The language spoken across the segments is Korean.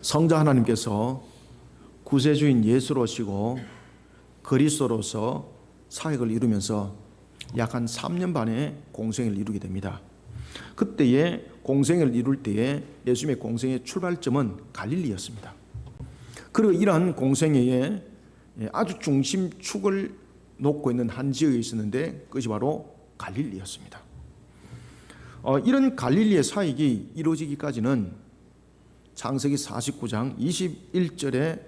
성자 하나님께서 구세주인 예수로 오시고 그리스도로서 사역을 이루면서 약 한 3년 반의 공생을 이루게 됩니다. 그때의 공생을 이룰 때에 예수님의 공생의 출발점은 갈릴리였습니다. 그리고 이러한 공생애에 아주 중심축을 놓고 있는 한 지역에 있었는데 그것이 바로 갈릴리였습니다. 이런 갈릴리의 사역이 이루어지기까지는 창세기 49장 21절에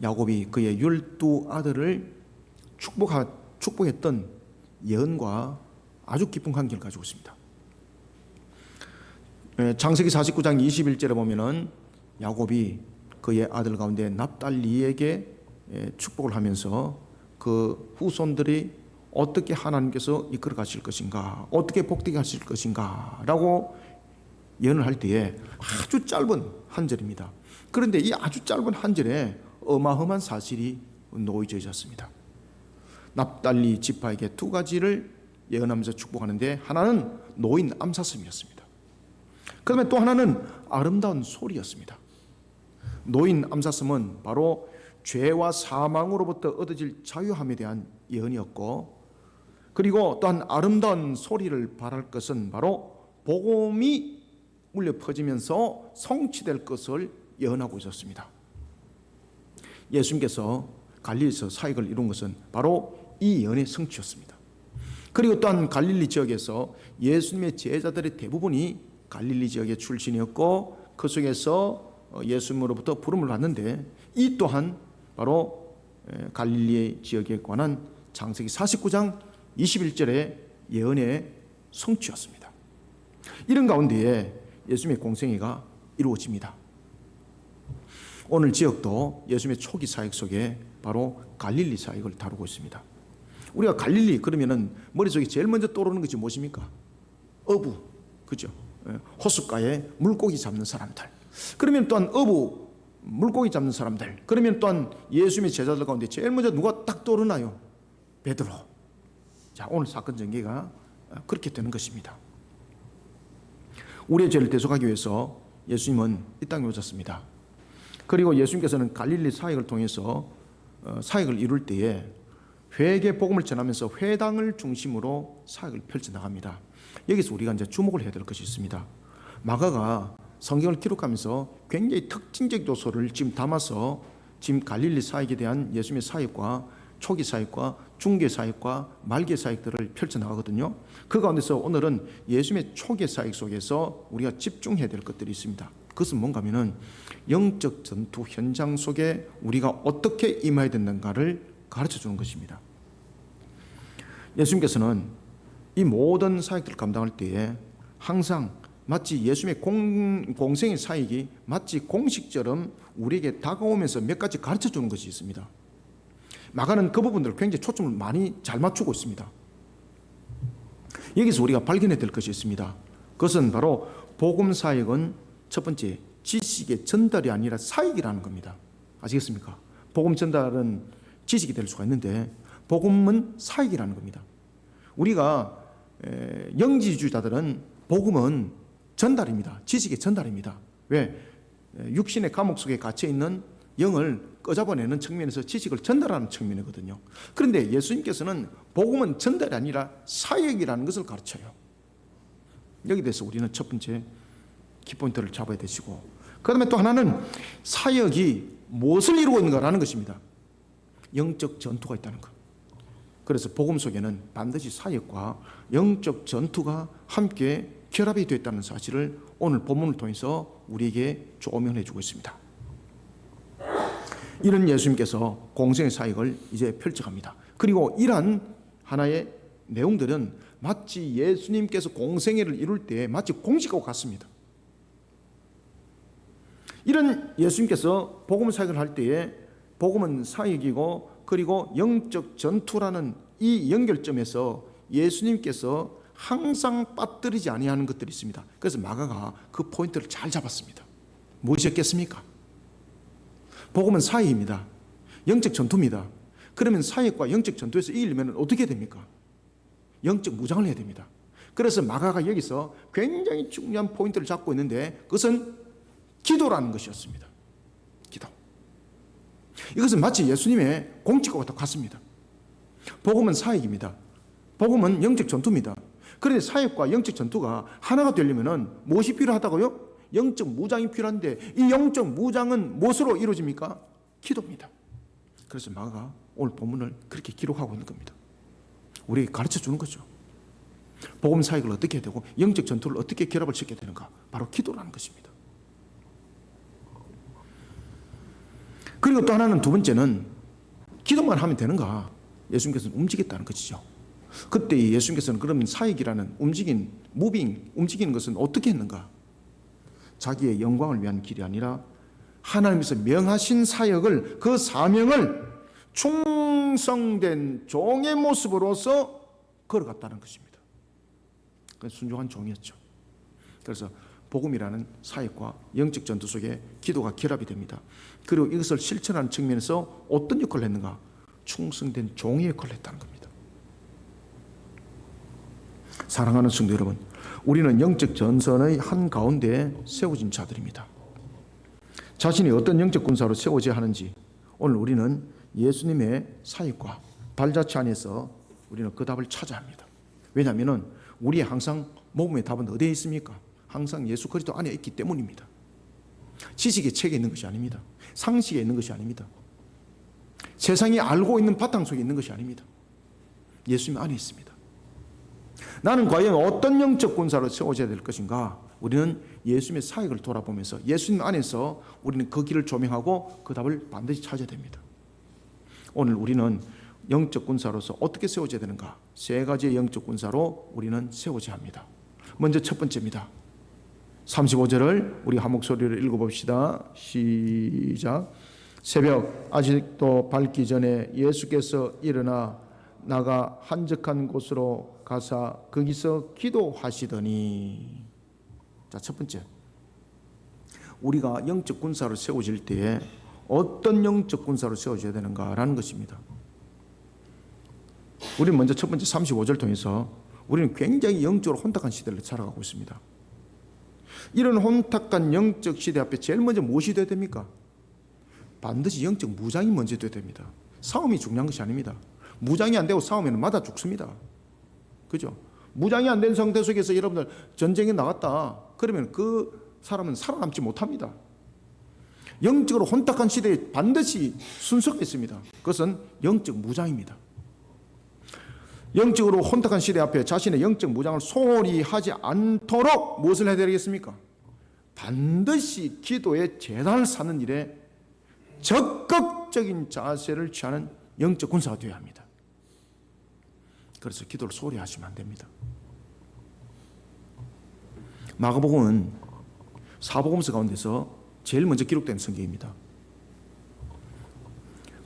야곱이 그의 12아들을 축복했던 예언과 아주 깊은 관계를 가지고 있습니다. 창세기 49장 21절에 보면은 야곱이 그의 아들 가운데 납달리에게 축복을 하면서 그 후손들이 어떻게 하나님께서 이끌어 가실 것인가, 어떻게 복되게 하실 것인가 라고 예언을 할 때에 아주 짧은 한 절입니다. 그런데 이 아주 짧은 한 절에 어마어마한 사실이 놓여져 있었습니다. 납달리 지파에게 두 가지를 예언하면서 축복하는데 하나는 노인 암사슴이었습니다. 그 다음에 또 하나는 아름다운 소리였습니다. 노인 암사슴은 바로 죄와 사망으로부터 얻어질 자유함에 대한 예언이었고, 그리고 또한 아름다운 소리를 발할 것은 바로 복음이 울려 퍼지면서 성취될 것을 예언하고 있었습니다. 예수님께서 갈릴리에서 사역을 이룬 것은 바로 이 예언의 성취였습니다. 그리고 또한 갈릴리 지역에서 예수님의 제자들의 대부분이 갈릴리 지역의 출신이었고 그 속에서 예수님으로부터 부름을 받는데 이 또한 바로 갈릴리 지역에 관한 창세기 49장 21절의 예언의 성취였습니다. 이런 가운데에 예수님의 공생애가 이루어집니다. 오늘 지역도 예수님의 초기 사역 속에 바로 갈릴리 사역을 다루고 있습니다. 우리가 갈릴리 그러면은 머릿속에 제일 먼저 떠오르는 것이 무엇입니까? 어부, 그죠? 호숫가에 물고기 잡는 사람들. 그러면 또한 어부, 물고기 잡는 사람들. 그러면 또한 예수님의 제자들 가운데 제일 먼저 누가 딱 떠오르나요? 베드로. 자, 오늘 사건 전개가 그렇게 되는 것입니다. 우리의 죄를 대속하기 위해서 예수님은 이 땅에 오셨습니다. 그리고 예수님께서는 갈릴리 사역을 통해서 사역을 이룰 때에 회개 복음을 전하면서 회당을 중심으로 사역을 펼쳐나갑니다. 여기서 우리가 이제 주목을 해야 될 것이 있습니다. 마가가 성경을 기록하면서 굉장히 특징적 요소를 지금 담아서 지금 갈릴리 사역에 대한 예수님의 사역과 초기 사역과 중개 사역과 말기 사역들을 펼쳐나가거든요. 그 가운데서 오늘은 예수님의 초기 사역 속에서 우리가 집중해야 될 것들이 있습니다. 그것은 뭔가 하면은 영적 전투 현장 속에 우리가 어떻게 임해야 되는가를 가르쳐 주는 것입니다. 예수님께서는 이 모든 사역들을 감당할 때에 항상 마치 예수님의 공생의 사역이 마치 공식처럼 우리에게 다가오면서 몇 가지 가르쳐 주는 것이 있습니다. 마가는 그 부분들을 굉장히 초점을 많이 잘 맞추고 있습니다. 여기서 우리가 발견해야 될 것이 있습니다. 그것은 바로 복음 사역은 첫 번째 지식의 전달이 아니라 사역이라는 겁니다. 아시겠습니까? 복음 전달은 지식이 될 수가 있는데 복음은 사역이라는 겁니다. 우리가 영지주의자들은 복음은 전달입니다. 지식의 전달입니다. 왜? 육신의 감옥 속에 갇혀있는 영을 꺼잡아내는 측면에서 지식을 전달하는 측면이거든요. 그런데 예수님께서는 복음은 전달이 아니라 사역이라는 것을 가르쳐요. 여기 대해서 우리는 첫 번째 키포인트를 잡아야 되시고, 그 다음에 또 하나는 사역이 무엇을 이루고 있는가라는 것입니다. 영적 전투가 있다는 것. 그래서 복음 속에는 반드시 사역과 영적 전투가 함께 결합이 되었다는 사실을 오늘 본문을 통해서 우리에게 조명해 주고 있습니다. 이런 예수님께서 공생의 사역을 이제 펼쳐갑니다. 그리고 이러한 하나의 내용들은 마치 예수님께서 공생애를 이룰 때 마치 공식하고 같습니다. 이런 예수님께서 복음 사역을 할 때에 복음은 사역이고 그리고 영적 전투라는 이 연결점에서 예수님께서 항상 빠뜨리지 아니하는 것들이 있습니다. 그래서 마가가 그 포인트를 잘 잡았습니다. 무엇이었겠습니까? 복음은 사역입니다. 영적 전투입니다. 그러면 사역과 영적 전투에서 이기려면 어떻게 됩니까? 영적 무장을 해야 됩니다. 그래서 마가가 여기서 굉장히 중요한 포인트를 잡고 있는데 그것은 기도라는 것이었습니다. 기도. 이것은 마치 예수님의 공직과 같습니다. 복음은 사역입니다. 복음은 영적 전투입니다. 그런데 사역과 영적 전투가 하나가 되려면 무엇이 필요하다고요? 영적 무장이 필요한데 이 영적 무장은 무엇으로 이루어집니까? 기도입니다. 그래서 마가가 오늘 본문을 그렇게 기록하고 있는 겁니다. 우리에게 가르쳐 주는 거죠. 복음 사역을 어떻게 해야 되고 영적 전투를 어떻게 결합을 시켜야 되는가? 바로 기도라는 것입니다. 그리고 또 하나는, 두 번째는 기도만 하면 되는가? 예수님께서는 움직였다는 것이죠. 그때 예수님께서는 그러면 사역이라는 움직이는 것은 어떻게 했는가? 자기의 영광을 위한 길이 아니라 하나님께서 명하신 사역을, 그 사명을 충성된 종의 모습으로서 걸어갔다는 것입니다. 순종한 종이었죠. 그래서 복음이라는 사역과 영적 전투 속에 기도가 결합이 됩니다. 그리고 이것을 실천하는 측면에서 어떤 역할을 했는가? 충성된 종의 역할을 했다는 겁니다. 사랑하는 성도 여러분, 우리는 영적 전선의 한가운데 세워진 자들입니다. 자신이 어떤 영적 군사로 세워져야 하는지 오늘 우리는 예수님의 사역과 발자취 안에서 우리는 그 답을 찾아야 합니다. 왜냐하면 우리의 항상 복음의 답은 어디에 있습니까? 항상 예수 그리스도 안에 있기 때문입니다. 지식의 책에 있는 것이 아닙니다. 상식에 있는 것이 아닙니다. 세상이 알고 있는 바탕 속에 있는 것이 아닙니다. 예수님 안에 있습니다. 나는 과연 어떤 영적 군사로 세워져야 될 것인가? 우리는 예수님의 사역을 돌아보면서 예수님 안에서 우리는 그 길을 조명하고 그 답을 반드시 찾아야 됩니다. 오늘 우리는 영적 군사로서 어떻게 세워져야 되는가? 세 가지의 영적 군사로 우리는 세워져야 합니다. 먼저 첫 번째입니다. 35절을 우리 한 목소리로 읽어봅시다. 시작. 새벽 아직도 밝기 전에 예수께서 일어나 나가 한적한 곳으로 가사 거기서 기도하시더니. 자, 첫 번째, 우리가 영적 군사로 세워질 때에 어떤 영적 군사로 세워져야 되는가라는 것입니다. 우리는 먼저 첫 번째 35절 통해서 우리는 굉장히 영적으로 혼탁한 시대를 살아가고 있습니다. 이런 혼탁한 영적 시대 앞에 제일 먼저 무엇이 되어야 됩니까? 반드시 영적 무장이 먼저 되어야 됩니다. 싸움이 중요한 것이 아닙니다. 무장이 안 되고 싸우면 맞아 죽습니다. 그죠? 무장이 안 된 상태 속에서 여러분들 전쟁에 나갔다 그러면 그 사람은 살아남지 못합니다. 영적으로 혼탁한 시대에 반드시 순서가 있습니다. 그것은 영적 무장입니다. 영적으로 혼탁한 시대 앞에 자신의 영적 무장을 소홀히 하지 않도록 무엇을 해야 되겠습니까? 반드시 기도의 재단을 쌓는 일에 적극적인 자세를 취하는 영적 군사가 되어야 합니다. 그래서 기도를 소홀히 하시면 안 됩니다. 마가복음은 사복음서 가운데서 제일 먼저 기록된 성경입니다.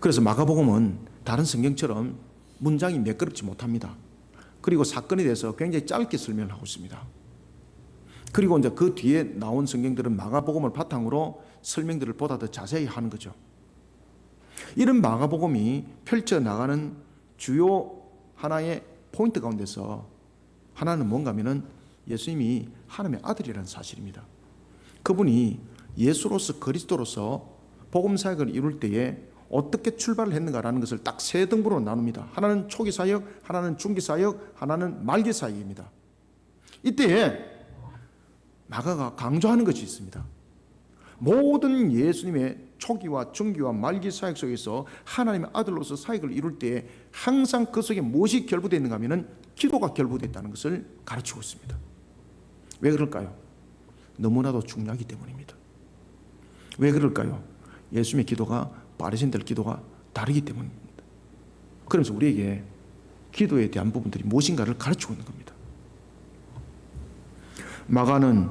그래서 마가복음은 다른 성경처럼 문장이 매끄럽지 못합니다. 그리고 사건에 대해서 굉장히 짧게 설명을 하고 있습니다. 그리고 이제 그 뒤에 나온 성경들은 마가복음을 바탕으로 설명들을 보다 더 자세히 하는 거죠. 이런 마가복음이 펼쳐나가는 주요 하나의 포인트 가운데서 하나는 뭔가 하면은 예수님이 하나님의 아들이라는 사실입니다. 그분이 예수로서 그리스도로서 복음 사역을 이룰 때에 어떻게 출발을 했는가라는 것을 딱 세 등분으로 나눕니다. 하나는 초기 사역, 하나는 중기 사역, 하나는 말기 사역입니다. 이때에 마가가 강조하는 것이 있습니다. 모든 예수님의 초기와 중기와 말기 사역 속에서 하나님의 아들로서 사역을 이룰 때에 항상 그 속에 무엇이 결부되어 있는가 하면 기도가 결부되어 있다는 것을 가르치고 있습니다. 왜 그럴까요? 너무나도 중요하기 때문입니다. 왜 그럴까요? 예수님의 기도가 바리새인들 기도가 다르기 때문입니다. 그러면서 우리에게 기도에 대한 부분들이 무엇인가를 가르치고 있는 겁니다. 마가는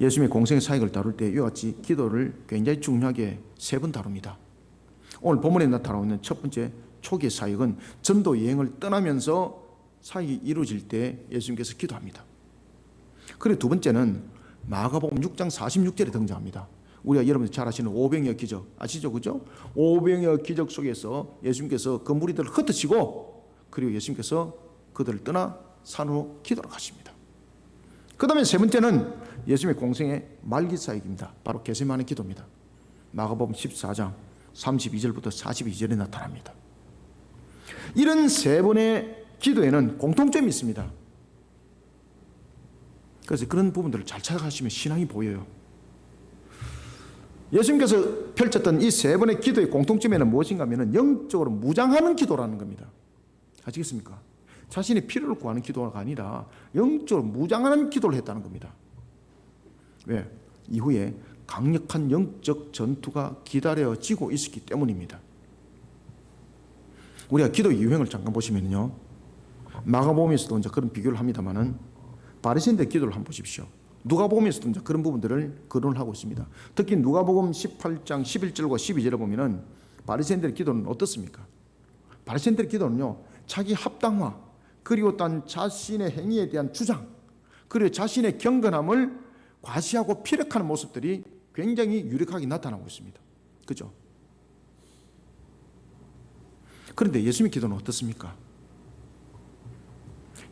예수님의 공생의 사역을 다룰 때 이와 같이 기도를 굉장히 중요하게 세 번 다룹니다. 오늘 본문에 나타나는 첫 번째 초기의 사역은 전도 여행을 떠나면서 사역이 이루어질 때 예수님께서 기도합니다. 그리고 두 번째는 마가복음 6장 46절에 등장합니다. 우리가 여러분들 잘 아시는 오병이어 기적 아시죠? 그죠? 오병이어 기적 속에서 예수님께서 그 무리들을 흩으시고 그리고 예수님께서 그들을 떠나 산으로 기도를 가십니다. 그 다음에 세 번째는 예수님의 공생의 말기 사역입니다. 바로 겟세마네 기도입니다. 마가복음 14장 32절부터 42절에 나타납니다. 이런 세 번의 기도에는 공통점이 있습니다. 그래서 그런 부분들을 잘 찾아가시면 신앙이 보여요. 예수님께서 펼쳤던 이 세 번의 기도의 공통점에는 무엇인가 하면 영적으로 무장하는 기도라는 겁니다. 아시겠습니까? 자신의 필요를 구하는 기도가 아니라 영적으로 무장하는 기도를 했다는 겁니다. 왜? 이후에 강력한 영적 전투가 기다려지고 있었기 때문입니다. 우리가 기도 유형을 잠깐 보시면요, 마가복음에서도 이제 그런 비교를 합니다만은 바리새인들 기도를 한번 보십시오. 누가복음에서도 이제 그런 부분들을 거론을 하고 있습니다. 특히 누가복음 18장 11절과 12절에 보면은 바리새인들의 기도는 어떻습니까? 바리새인들의 기도는요, 자기 합당화, 그리고 또 자신의 행위에 대한 주장, 그리고 자신의 경건함을 과시하고 피력하는 모습들이 굉장히 유력하게 나타나고 있습니다. 그죠? 그런데 예수님의 기도는 어떻습니까?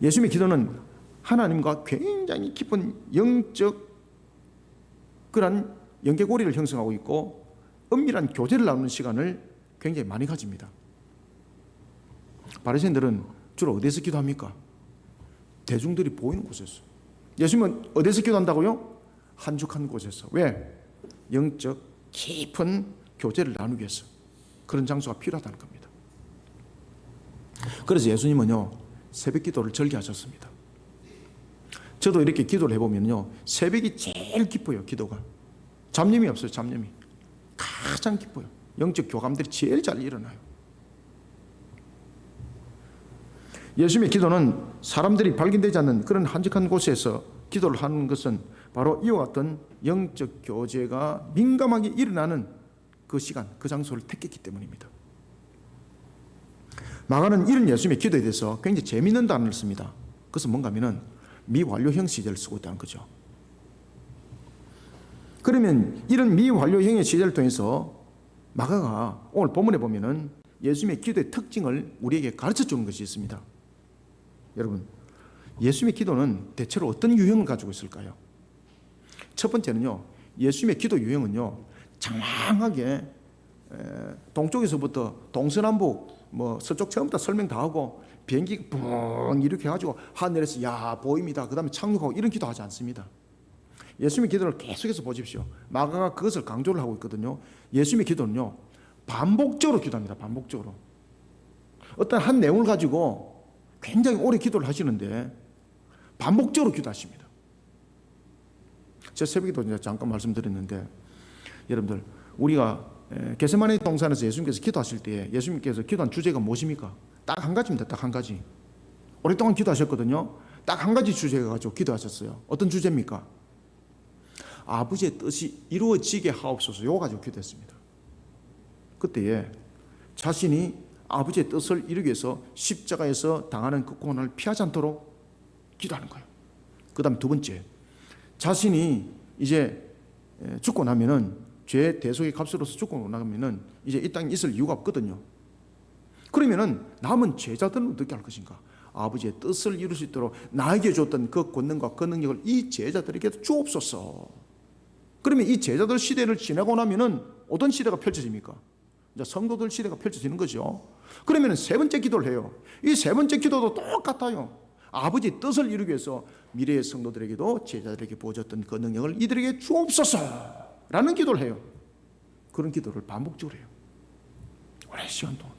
예수님의 기도는 하나님과 굉장히 깊은 영적 그런 연계고리를 형성하고 있고 은밀한 교제를 나누는 시간을 굉장히 많이 가집니다. 바리새인들은 주로 어디서 기도합니까? 대중들이 보이는 곳에서. 예수님은 어디서 기도한다고요? 한적한 곳에서. 왜? 영적 깊은 교제를 나누기 위해서. 그런 장소가 필요하다는 겁니다. 그래서 예수님은요, 새벽 기도를 절개하셨습니다. 저도 이렇게 기도를 해보면요, 새벽이 제일 기뻐요. 기도가 잡념이 없어요. 잡념이 가장 기뻐요. 영적 교감들이 제일 잘 일어나요. 예수님의 기도는 사람들이 발견되지 않는 그런 한적한 곳에서 기도를 하는 것은 바로 이와 같은 영적 교제가 민감하게 일어나는 그 시간, 그 장소를 택했기 때문입니다. 마가는 이런 예수님의 기도에 대해서 굉장히 재미있는 단어를 씁니다. 그것은 뭔가 하면은 미완료형 시제를 쓰고 있다는 거죠. 그러면 이런 미완료형의 시제를 통해서 마가가 오늘 본문에 보면은 예수님의 기도의 특징을 우리에게 가르쳐 주는 것이 있습니다. 여러분, 예수님의 기도는 대체로 어떤 유형을 가지고 있을까요? 첫 번째는요, 예수님의 기도 유형은요, 장황하게 동쪽에서부터 동서남북 서쪽 처음부터 설명 다 하고 비행기 뿡 이렇게 해가지고 하늘에서 야 보입니다, 그 다음에 착륙하고 이런 기도하지 않습니다. 예수님의 기도를 계속해서 보십시오. 마가가 그것을 강조를 하고 있거든요. 예수님의 기도는요, 반복적으로 기도합니다. 반복적으로 어떤 한 내용을 가지고 굉장히 오래 기도를 하시는데 반복적으로 기도하십니다. 제가 새벽에도 이제 잠깐 말씀드렸는데, 여러분들, 우리가 겟세마네 동산에서 예수님께서 기도하실 때 예수님께서 기도한 주제가 무엇입니까? 딱 한 가지입니다. 딱 한 가지. 오랫동안 기도하셨거든요. 딱 한 가지 주제가 가지고 기도하셨어요. 어떤 주제입니까? 아버지의 뜻이 이루어지게 하옵소서. 이거 가지고 기도했습니다. 그때에 자신이 아버지의 뜻을 이루기 위해서 십자가에서 당하는 그 고난을 피하지 않도록 기도하는 거예요. 그 다음 두 번째, 자신이 이제 죽고 나면은 죄 대속의 값으로서 죽고 나면은 이제 이 땅에 있을 이유가 없거든요. 그러면은 남은 제자들은 어떻게 할 것인가? 아버지의 뜻을 이룰 수 있도록 나에게 줬던 그 권능과 그 능력을 이 제자들에게도 주옵소서. 그러면 이 제자들 시대를 지나고 나면은 어떤 시대가 펼쳐집니까? 이제 성도들 시대가 펼쳐지는 거죠. 그러면 세 번째 기도를 해요. 이 세 번째 기도도 똑같아요. 아버지 뜻을 이루기 위해서 미래의 성도들에게도 제자들에게 보여줬던 그 능력을 이들에게 주옵소서라는 기도를 해요. 그런 기도를 반복적으로 해요. 오랜 시간 동안.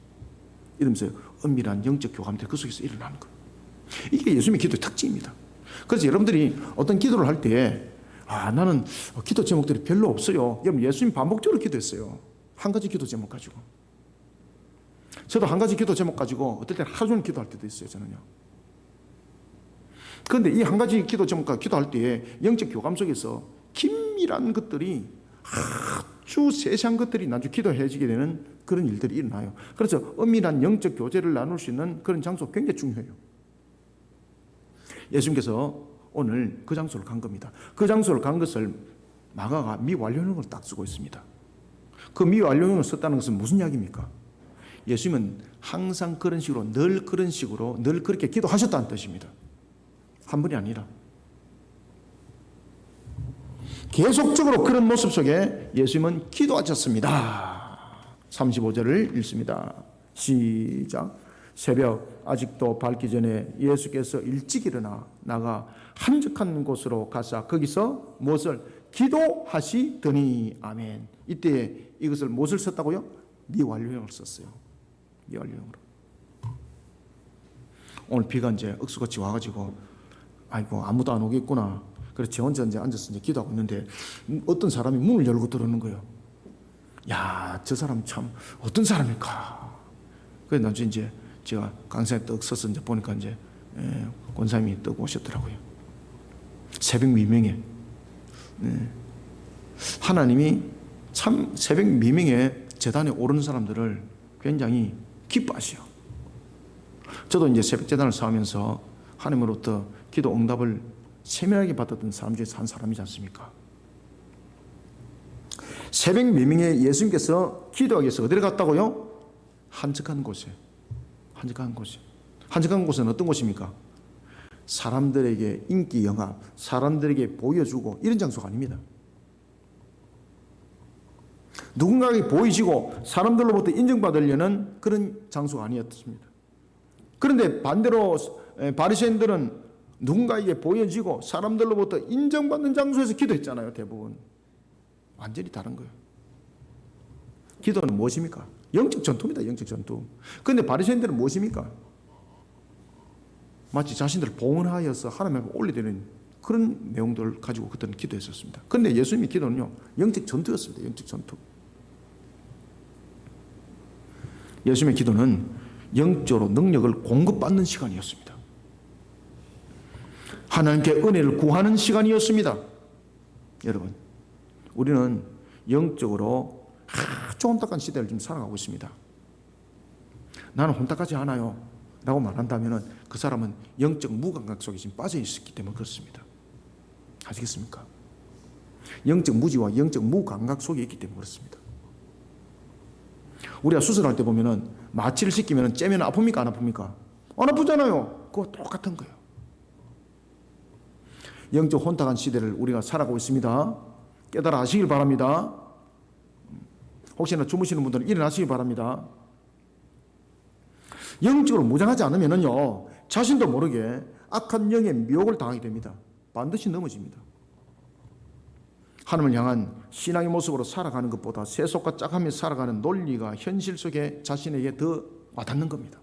이러면서 은밀한 영적 교감들이 그 속에서 일어나는 거예요. 이게 예수님의 기도의 특징입니다. 그래서 여러분들이 어떤 기도를 할 때 나는 기도 제목들이 별로 없어요. 여러분, 예수님 반복적으로 기도했어요. 한 가지 기도 제목 가지고. 저도 한 가지 기도 제목 가지고 어떨 때는 하루 종일 기도할 때도 있어요. 저는요. 그런데 이 한 가지 기도 제목과 기도할 때 영적 교감 속에서 긴밀한 것들이 아주 세세한 것들이 나중에 기도해지게 되는 그런 일들이 일어나요. 그래서 은밀한 영적 교제를 나눌 수 있는 그런 장소 굉장히 중요해요. 예수님께서 오늘 그 장소를 간 겁니다. 그 장소를 간 것을 마가가 미완료형을 딱 쓰고 있습니다. 그 미완료형을 썼다는 것은 무슨 이야기입니까? 예수님은 항상 그런 식으로 늘 그런 식으로 늘 그렇게 기도하셨다는 뜻입니다. 한 번이 아니라. 계속적으로 그런 모습 속에 예수님은 기도하셨습니다. 35절을 읽습니다. 시작. 새벽 아직도 밝기 전에 예수께서 일찍 일어나 나가 한적한 곳으로 가사 거기서 무엇을 기도하시더니. 아멘. 이때 이것을 무엇을 썼다고요? 미완료형을 썼어요. 미완료형으로. 오늘 비가 이제 억수같이 와가지고 아이고 아무도 안 오겠구나. 그래서 제 혼자 이제 앉아서 이제 기도하고 있는데 어떤 사람이 문을 열고 들어오는 거예요. 야, 저 사람 참 어떤 사람일까. 그래서 나중에 이제 제가 강사에 떡 서서 이제 보니까 이제 권사님이 떡 오셨더라고요. 새벽 미명에. 하나님이 참 새벽 미명에 제단에 오르는 사람들을 굉장히 기뻐하시오. 저도 이제 새벽 제단을 쌓으면서 하나님으로부터 기도 응답을 세밀하게 받았던 사람 중에서 한 사람이지 않습니까? 새벽 미명에 예수님께서 기도하기 위해서 어디를 갔다고요? 한적한 곳에. 한적한 곳에. 한적한 곳은 어떤 곳입니까? 사람들에게 인기 영합, 사람들에게 보여주고 이런 장소가 아닙니다. 누군가에게 보이시고 사람들로부터 인정받으려는 그런 장소가 아니었습니다. 그런데 반대로 바리새인들은 누군가에게 보여지고 사람들로부터 인정받는 장소에서 기도했잖아요. 대부분. 완전히 다른 거예요. 기도는 무엇입니까? 영적 전투입니다. 영적 전투. 그런데 바리새인들은 무엇입니까? 마치 자신들을 봉헌하여서 하나님 앞에 올리되는 그런 내용들을 가지고 그들은 기도했었습니다. 그런데 예수님의 기도는요, 영적 전투였습니다. 영적 전투. 예수님의 기도는 영적으로 능력을 공급받는 시간이었습니다. 하나님께 은혜를 구하는 시간이었습니다. 여러분, 우리는 영적으로 아주 혼탁한 시대를 지금 살아가고 있습니다. 나는 혼탁하지 않아요 라고 말한다면 그 사람은 영적 무감각 속에 지금 빠져 있었기 때문에 그렇습니다. 아시겠습니까? 영적 무지와 영적 무감각 속에 있기 때문에 그렇습니다. 우리가 수술할 때 보면은 마취를 시키면 째면 아픕니까? 안 아픕니까? 안 아프잖아요. 그거 똑같은 거예요. 영적 혼탁한 시대를 우리가 살아가고 있습니다. 깨달아 하시길 바랍니다. 혹시나 주무시는 분들은 일어나시기 바랍니다. 영적으로 무장하지 않으면요, 자신도 모르게 악한 영의 미혹을 당하게 됩니다. 반드시 넘어집니다. 하나님을 향한 신앙의 모습으로 살아가는 것보다 세속과 짝하며 살아가는 논리가 현실 속에 자신에게 더 와닿는 겁니다.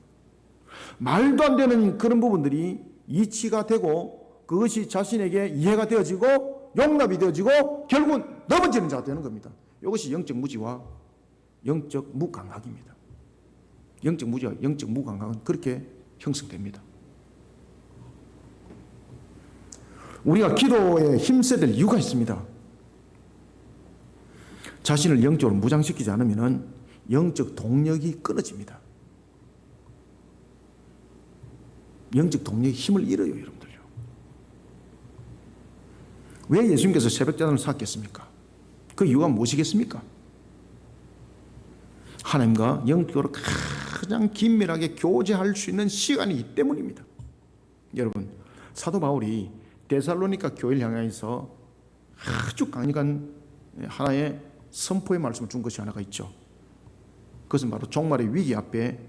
말도 안 되는 그런 부분들이 이치가 되고 그것이 자신에게 이해가 되어지고 용납이 되어지고 결국은 넘어지는 자가 되는 겁니다. 이것이 영적 무지와 영적 무감각입니다. 영적 무지와 영적 무감각은 그렇게 형성됩니다. 우리가 기도에 힘써야 될 이유가 있습니다. 자신을 영적으로 무장시키지 않으면 영적 동력이 끊어집니다. 영적 동력이 힘을 잃어요, 여러분들요. 왜 예수님께서 새벽제단을 쌓겠습니까? 그 이유가 무엇이겠습니까? 하나님과 영적으로 가장 긴밀하게 교제할 수 있는 시간이기 때문입니다. 여러분, 사도 바울이 데살로니가 교회를 향해서 아주 강력한 하나의 선포의 말씀을 준 것이 하나가 있죠. 그것은 바로 종말의 위기 앞에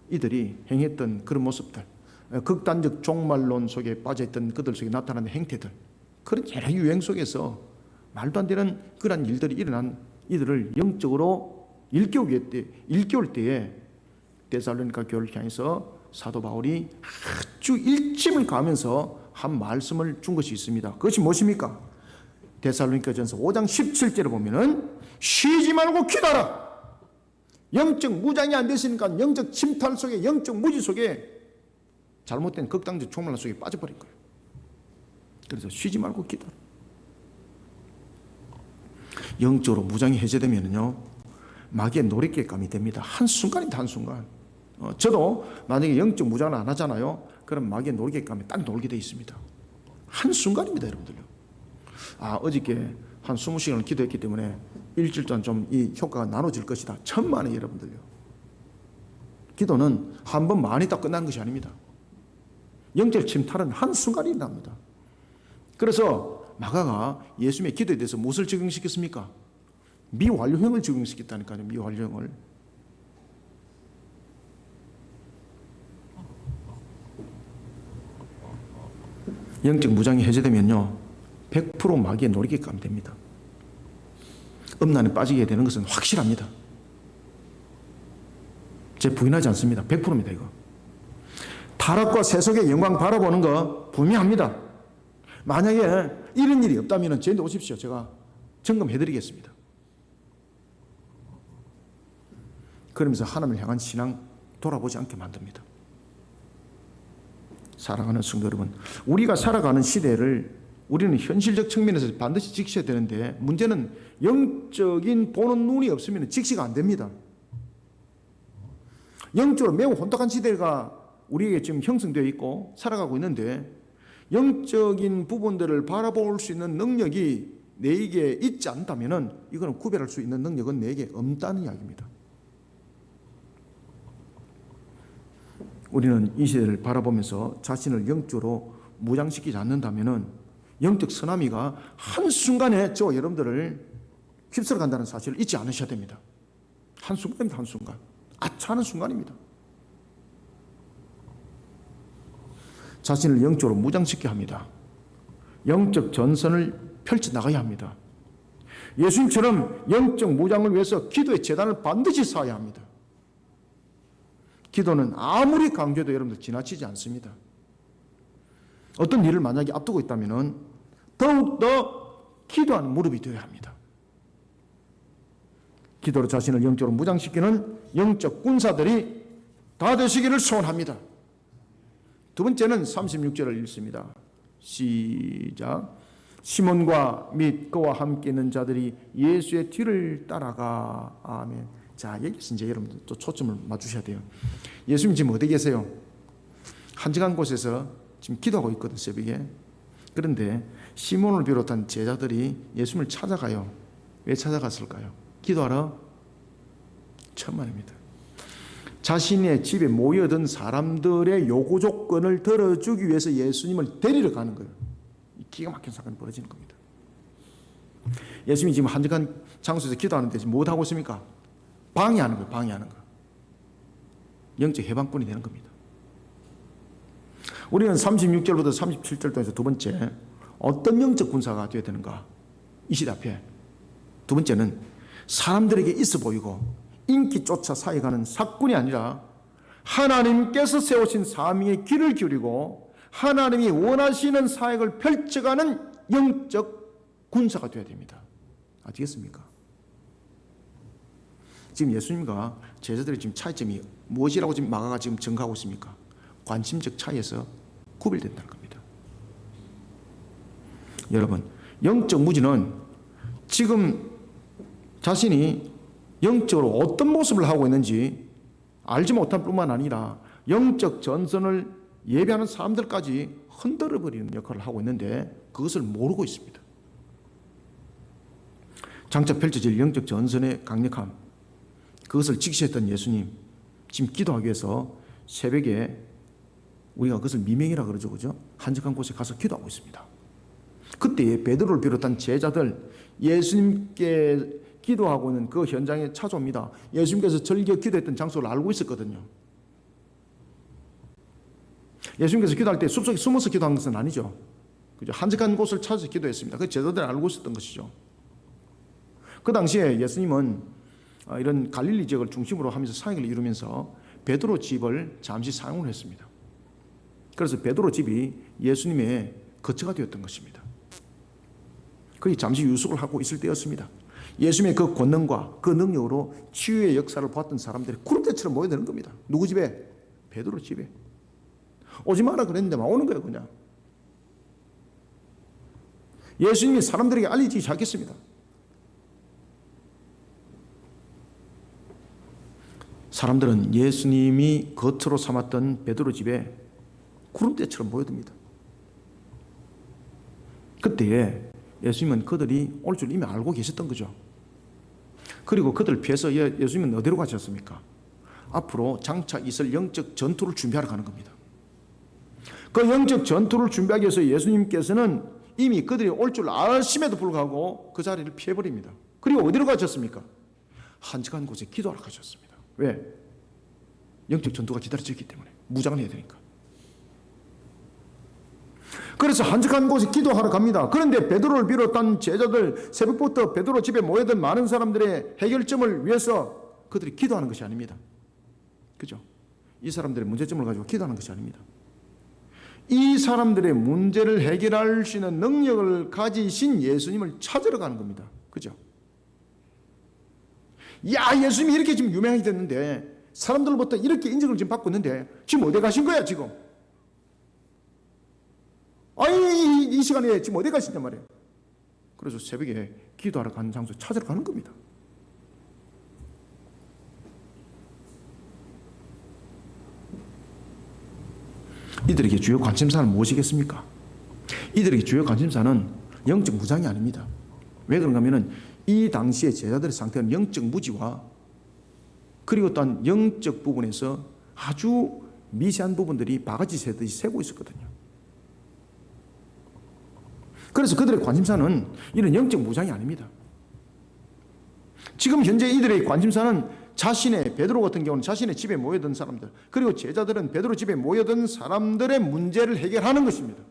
이들이 행했던 그런 모습들, 극단적 종말론 속에 빠져있던 그들 속에 나타나는 행태들, 그런 여러 유행 속에서 말도 안 되는 그런 일들이 일어난 이들을 영적으로 일깨울 때에 데살로니가 교회를 향해서 사도 바울이 아주 일침을 가면서 한 말씀을 준 것이 있습니다. 그것이 무엇입니까? 데살로니가전서 5장 17절에 보면은 쉬지 말고 기도하라. 영적 무장이 안 되시니까 영적 침탈 속에, 영적 무지 속에 잘못된 극단적 종말 속에 빠져버린 거예요. 그래서 쉬지 말고 기도하라. 영적으로 무장이 해제되면요, 마귀의 놀이개감이 됩니다. 한순간입니다. 한순간. 저도 만약에 영적 무장을 안 하잖아요. 그럼 마귀의 놀이개감에 딱 놀게 돼 있습니다. 한순간입니다, 여러분들요. 어저께 한 20시간을 기도했기 때문에 일주일 동안 좀 이 효과가 나눠질 것이다. 천만에 여러분들요. 기도는 한 번 많이 딱 끝나는 것이 아닙니다. 영적 침탈은 한순간이 납니다. 그래서 마가가 예수님의 기도에 대해서 무엇을 적용시켰습니까? 미완료형을 적용시켰다니까요. 미완료형을. 영적 무장이 해제되면요 100% 마귀의 노리게끔 됩니다. 음란에 빠지게 되는 것은 확실합니다. 제 부인하지 않습니다. 100%입니다. 이거 타락과 세속의 영광 바라보는 거 분명합니다. 만약에 이런 일이 없다면 저한테 오십시오. 제가 점검해 드리겠습니다. 그러면서 하나님을 향한 신앙 돌아보지 않게 만듭니다. 사랑하는 성도 여러분, 우리가 살아가는 시대를 우리는 현실적 측면에서 반드시 지켜야 되는데 문제는 영적인 보는 눈이 없으면 직시가 안 됩니다. 영적으로 매우 혼탁한 시대가 우리에게 지금 형성되어 있고 살아가고 있는데 영적인 부분들을 바라볼 수 있는 능력이 내게 있지 않다면 이거는 구별할 수 있는 능력은 내게 없다는 이야기입니다. 우리는 이 시대를 바라보면서 자신을 영적으로 무장시키지 않는다면 영적 쓰나미가 한순간에 저와 여러분들을 휩쓸어 간다는 사실을 잊지 않으셔야 됩니다. 한순간입니다. 한순간. 아차하는 순간입니다. 자신을 영적으로 무장시켜야 합니다. 영적 전선을 펼쳐나가야 합니다. 예수님처럼 영적 무장을 위해서 기도의 재단을 반드시 쌓아야 합니다. 기도는 아무리 강조해도 여러분들 지나치지 않습니다. 어떤 일을 만약에 앞두고 있다면 더욱더 기도하는 무릎이 되어야 합니다. 기도로 자신을 영적으로 무장시키는 영적 군사들이 다 되시기를 소원합니다. 두 번째는 36절을 읽습니다. 시작. 시몬과 및 그와 함께 있는 자들이 예수의 뒤를 따라가. 아멘. 자, 여기서 이제 여러분들 또 초점을 맞추셔야 돼요. 예수님 지금 어디 계세요? 한적한 곳에서 지금 기도하고 있거든, 새벽에. 그런데 시몬을 비롯한 제자들이 예수님을 찾아가요. 왜 찾아갔을까요? 기도하러? 천만입니다. 자신의 집에 모여든 사람들의 요구 조건을 들어주기 위해서 예수님을 데리러 가는 거예요. 기가 막힌 사건이 벌어지는 겁니다. 예수님이 지금 한적한 장소에서 기도하는데 지금 뭐 하고 있습니까? 방해하는 거예요. 방해하는 거. 영적 해방꾼이 되는 겁니다. 우리는 36절부터 37절 통해서 두 번째 어떤 영적 군사가 되어야 되는가? 이 시대 앞에 두 번째는 사람들에게 있어 보이고 인기 쫓아 사회가는 사꾼이 아니라 하나님께서 세우신 사명에 귀를 기울이고 하나님이 원하시는 사역을 펼쳐가는 영적 군사가 되어야 됩니다. 아시겠습니까? 지금 예수님과 제자들의 지금 차이점이 무엇이라고 지금 마가가 지금 증가하고 있습니까? 관심적 차이에서 구별된다는 겁니다. 여러분, 영적 무지는 지금 자신이 영적으로 어떤 모습을 하고 있는지 알지 못할 뿐만 아니라 영적 전선을 예배하는 사람들까지 흔들어버리는 역할을 하고 있는데 그것을 모르고 있습니다. 장차 펼쳐질 영적 전선의 강력함, 그것을 직시했던 예수님, 지금 기도하기 위해서 새벽에 우리가 그것을 미명이라 그러죠, 그죠? 한적한 곳에 가서 기도하고 있습니다. 그때 베드로를 비롯한 제자들 예수님께 기도하고 있는 그 현장에 찾아옵니다. 예수님께서 절기에 기도했던 장소를 알고 있었거든요. 예수님께서 기도할 때 숲속에 숨어서 기도한 것은 아니죠. 그죠? 한적한 곳을 찾아서 기도했습니다. 그 제자들은 알고 있었던 것이죠. 그 당시에 예수님은 이런 갈릴리 지역을 중심으로 하면서 사역을 이루면서 베드로 집을 잠시 사용을 했습니다. 그래서 베드로 집이 예수님의 거처가 되었던 것입니다. 거기 잠시 유숙을 하고 있을 때였습니다. 예수님의 그 권능과 그 능력으로 치유의 역사를 보았던 사람들이 구름대처럼 모여드는 겁니다. 누구 집에? 베드로 집에. 오지 마라 그랬는데 막 오는 거예요, 그냥. 예수님이 사람들에게 알리기 시작했습니다. 사람들은 예수님이 거처로 삼았던 베드로 집에 구름대처럼 모여듭니다. 그때에 예수님은 그들이 올 줄 이미 알고 계셨던 거죠. 그리고 그들을 피해서 예수님은 어디로 가셨습니까? 앞으로 장차 있을 영적 전투를 준비하러 가는 겁니다. 그 영적 전투를 준비하기 위해서 예수님께서는 이미 그들이 올 줄 아심에도 불구하고 그 자리를 피해버립니다. 그리고 어디로 가셨습니까? 한적한 곳에 기도하러 가셨습니다. 왜? 영적 전투가 기다려져 있기 때문에. 무장을 해야 되니까. 그래서 한적한 곳에 기도하러 갑니다. 그런데 베드로를 비롯한 제자들, 새벽부터 베드로 집에 모여든 많은 사람들의 해결점을 위해서 그들이 기도하는 것이 아닙니다. 그죠? 이 사람들의 문제점을 가지고 기도하는 것이 아닙니다. 이 사람들의 문제를 해결할 수 있는 능력을 가지신 예수님을 찾으러 가는 겁니다. 그죠? 야, 예수님이 이렇게 지금 유명하게 됐는데, 사람들로부터 이렇게 인정을 지금 받고 있는데 지금 어디 가신 거야 지금? 아니, 이 시간에 지금 어디 가시냔 말이에요. 그래서 새벽에 기도하러 가는 장소 찾으러 가는 겁니다. 이들에게 주요 관심사는 무엇이겠습니까? 이들에게 주요 관심사는 영적 무장이 아닙니다. 왜 그런가 하면은 이 당시의 제자들의 상태는 영적 무지와 그리고 또한 영적 부분에서 아주 미세한 부분들이 바가지 새듯이 새고 있었거든요. 그래서 그들의 관심사는 이런 영적 무장이 아닙니다. 지금 현재 이들의 관심사는 자신의, 베드로 같은 경우는 자신의 집에 모여든 사람들, 그리고 제자들은 베드로 집에 모여든 사람들의 문제를 해결하는 것입니다.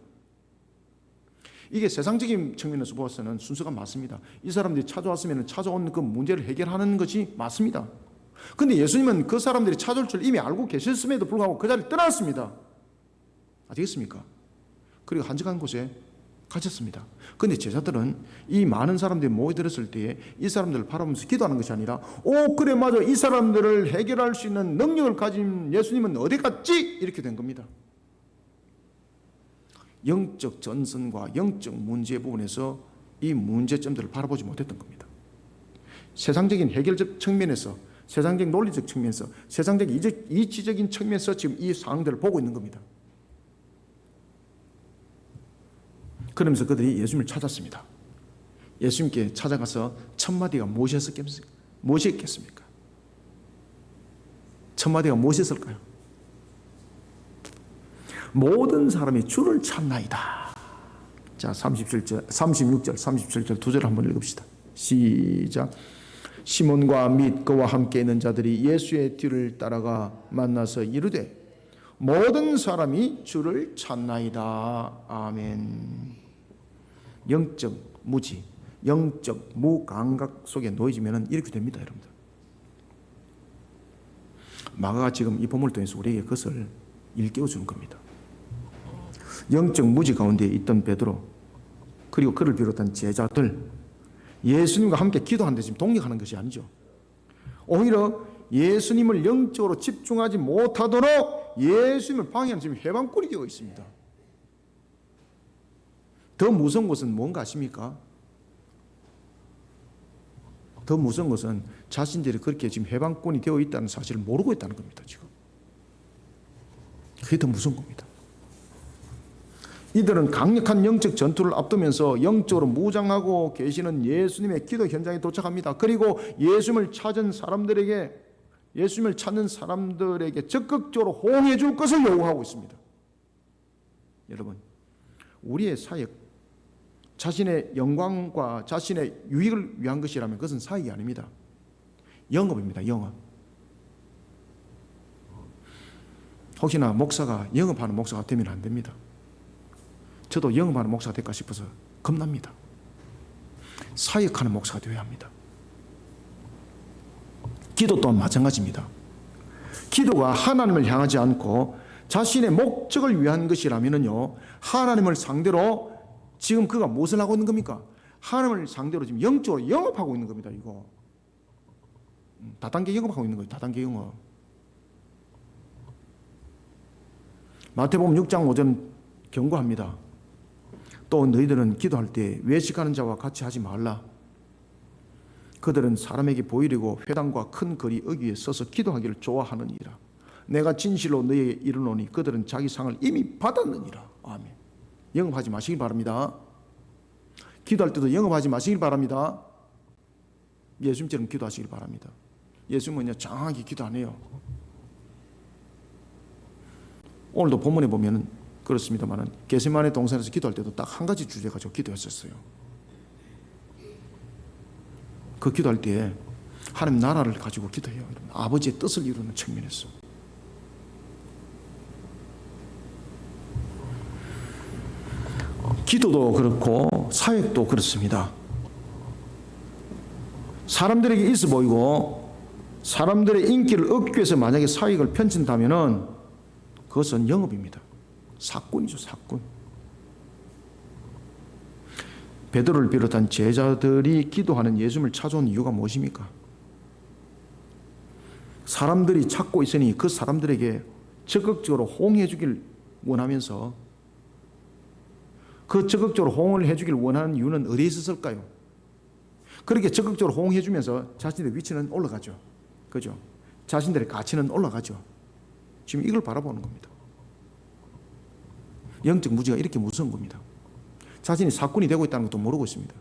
이게 세상적인 측면에서 보아서는 순서가 맞습니다. 이 사람들이 찾아왔으면 찾아온 그 문제를 해결하는 것이 맞습니다. 그런데 예수님은 그 사람들이 찾아올 줄 이미 알고 계셨음에도 불구하고 그 자리를 떠났습니다. 아시겠습니까? 그리고 한적한 곳에 가셨습니다. 그런데 제자들은 이 많은 사람들이 모여들었을 때에 이 사람들을 바라보면서 기도하는 것이 아니라, 오 그래 맞아, 이 사람들을 해결할 수 있는 능력을 가진 예수님은 어디 갔지? 이렇게 된 겁니다. 영적 전선과 영적 문제 부분에서 이 문제점들을 바라보지 못했던 겁니다. 세상적인 해결적 측면에서, 세상적 논리적 측면에서, 세상적 이치적인 측면에서 지금 이 상황들을 보고 있는 겁니다. 그러면서 그들이 예수님을 찾았습니다. 예수님께 찾아가서 첫 마디가 무엇이었겠습니까? 첫 마디가 무엇이었을까요? 모든 사람이 주를 찾나이다. 자, 36절, 37절 두 절 한번 읽읍시다. 시작. 시몬과 및 그와 함께 있는 자들이 예수의 뒤를 따라가 만나서 이르되 모든 사람이 주를 찾나이다. 아멘. 영적 무지, 영적 무감각 속에 놓여지면 이렇게 됩니다, 여러분들. 마가가 지금 이 본문을 통해서 우리에게 그것을 일깨워주는 겁니다. 영적 무지 가운데 있던 베드로, 그리고 그를 비롯한 제자들, 예수님과 함께 기도하는데 지금 동력하는 것이 아니죠. 오히려 예수님을 영적으로 집중하지 못하도록 예수님을 방해하는 지금 해방꾼이 되어 있습니다. 더 무서운 것은 뭔가 아십니까? 더 무서운 것은 자신들이 그렇게 지금 해방꾼이 되어 있다는 사실을 모르고 있다는 겁니다. 지금 그게 더 무서운 겁니다. 이들은 강력한 영적 전투를 앞두면서 영적으로 무장하고 계시는 예수님의 기도 현장에 도착합니다. 그리고 예수님을 찾는 사람들에게 적극적으로 호응해 줄 것을 요구하고 있습니다. 여러분, 우리의 사역, 자신의 영광과 자신의 유익을 위한 것이라면 그것은 사역이 아닙니다. 영업입니다. 영업. 혹시나 목사가 영업하는 목사가 되면 안 됩니다. 저도 영업하는 목사가 될까 싶어서 겁납니다. 사역하는 목사가 되어야 합니다. 기도 또한 마찬가지입니다. 기도가 하나님을 향하지 않고 자신의 목적을 위한 것이라면요, 하나님을 상대로 지금 그가 무엇을 하고 있는 겁니까? 하나님을 상대로 지금 영적으로 영업하고 있는 겁니다. 이거 다단계 영업하고 있는 거예요. 다단계 영업. 마태복음 6장 5절 경고합니다. 또 너희들은 기도할 때 외식하는 자와 같이 하지 말라. 그들은 사람에게 보이려고 회당과 큰 거리 어귀에 서서 기도하기를 좋아하느니라. 내가 진실로 너희에게 이르노니 그들은 자기 상을 이미 받았느니라. 아멘. 영업하지 마시길 바랍니다. 기도할 때도 영업하지 마시길 바랍니다. 예수님처럼 기도하시길 바랍니다. 예수님은요, 장하게 기도 안 해요. 오늘도 본문에 보면 그렇습니다만은 겟세마네 동산에서 기도할 때도 딱 한 가지 주제 가지고 기도했었어요. 그 기도할 때 하나님 나라를 가지고 기도해요. 아버지의 뜻을 이루는 측면에서. 기도도 그렇고 사역도 그렇습니다. 사람들에게 있어 보이고 사람들의 인기를 얻기 위해서 만약에 사역을 펼친다면은 그것은 영업입니다. 사꾼이죠, 사꾼. 베드로를 비롯한 제자들이 기도하는 예수님을 찾아온 이유가 무엇입니까? 사람들이 찾고 있으니 그 사람들에게 적극적으로 호응해 주길 원하면서 그 적극적으로 호응을 해 주길 원하는 이유는 어디에 있었을까요? 그렇게 적극적으로 호응해 주면서 자신들의 위치는 올라가죠. 그죠? 자신들의 가치는 올라가죠. 지금 이걸 바라보는 겁니다. 영적 무지가 이렇게 무서운 겁니다. 자신이 사꾼이 되고 있다는 것도 모르고 있습니다.